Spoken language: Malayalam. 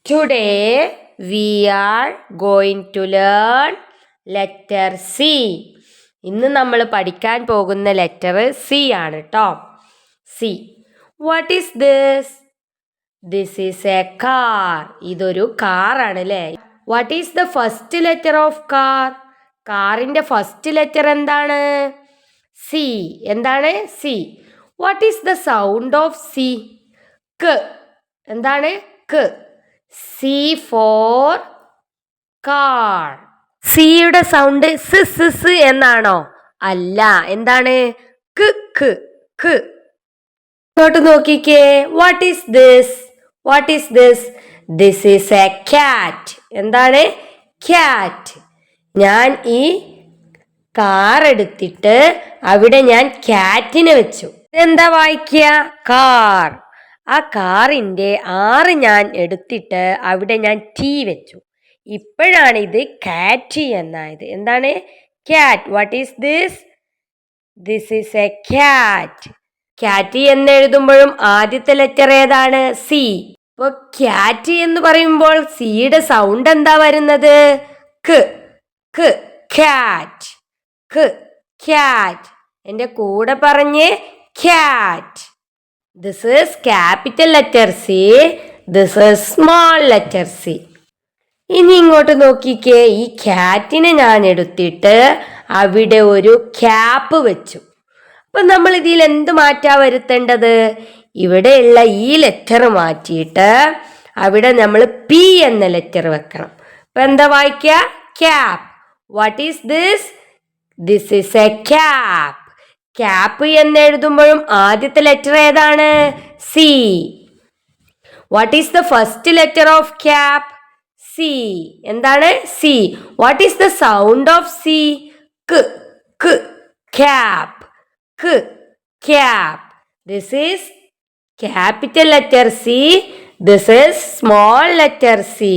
Today we are going to learn letter C. ഇന്ന് നമ്മൾ പഠിക്കാൻ പോകുന്ന ലെറ്റർ സി ആണ് ട്ടോ. C. What is this? This is a car. ഇതൊരു കാർ ആണ് അല്ലേ? What is the first letter of car? കാറിന്റെ ഫസ്റ്റ് ലെറ്റർ എന്താണ്? സി. എന്താണ്? C. What is the sound of C? ക. എന്താണ്? ക. C for car. സിയുടെ സൗണ്ട് സ് എന്നാണോ? അല്ല. എന്താണ്? ക ക ക. ഇങ്ങോട്ട് നോക്കിക്കേ. What is this? What is this? This is A cat. എന്താണ്? ക്യാറ്റ്. ഞാൻ ഈ കാർ എടുത്തിട്ട് അവിടെ ഞാൻ ക്യാറ്റിനെ വെച്ചു. എന്താ വായിക്കുക? കാർ. ആ കാറിൻ്റെ 6 ഞാൻ എടുത്തിട്ട് അവിടെ ഞാൻ ടി വെച്ചു. ഇപ്പോഴാണ് ഇത് കാറ്റ് എന്നായത്. എന്താണ്? Cat. What is this? This is A cat. Cat എന്ന് എഴുതുമ്പോഴും ആദ്യത്തെ ലെറ്റർ ഏതാണ്? സി. അപ്പോൾ ക്യാറ്റ് എന്ന് പറയുമ്പോൾ സിയുടെ സൗണ്ട് എന്താ വരുന്നത്? ക ക. ക്യാറ്റ്. ക ക്യാറ്റ്. എൻ്റെ കൂടെ പറഞ്ഞ് cat. This is capital letter C. This is small letter C. ഇനി ഇങ്ങോട്ട് നോക്കിക്കേ. ഈ ക്യാറ്റിനെ ഞാൻ എടുത്തിട്ട് അവിടെ ഒരു ക്യാപ്പ് വെച്ചു. അപ്പം നമ്മൾ ഇതിൽ എന്ത് മാറ്റാ വരുത്തേണ്ടത്? ഇവിടെയുള്ള ഈ ലെറ്റർ മാറ്റിയിട്ട് അവിടെ നമ്മൾ പി എന്ന ലെറ്റർ വെക്കണം. അപ്പം എന്താ വായിക്കുക? Cap. What is this? This is a cap. Cap എന്ന് എഴുതുമ്പോഴും ആദ്യത്തെ ലെറ്റർ ഏതാണ്? C. What is the first letter of cap? C. എന്താണ്? C. What is the sound of C? ക ക. ക്യാപ്പ്. ക cap. This is capital letter C. This is small letter C.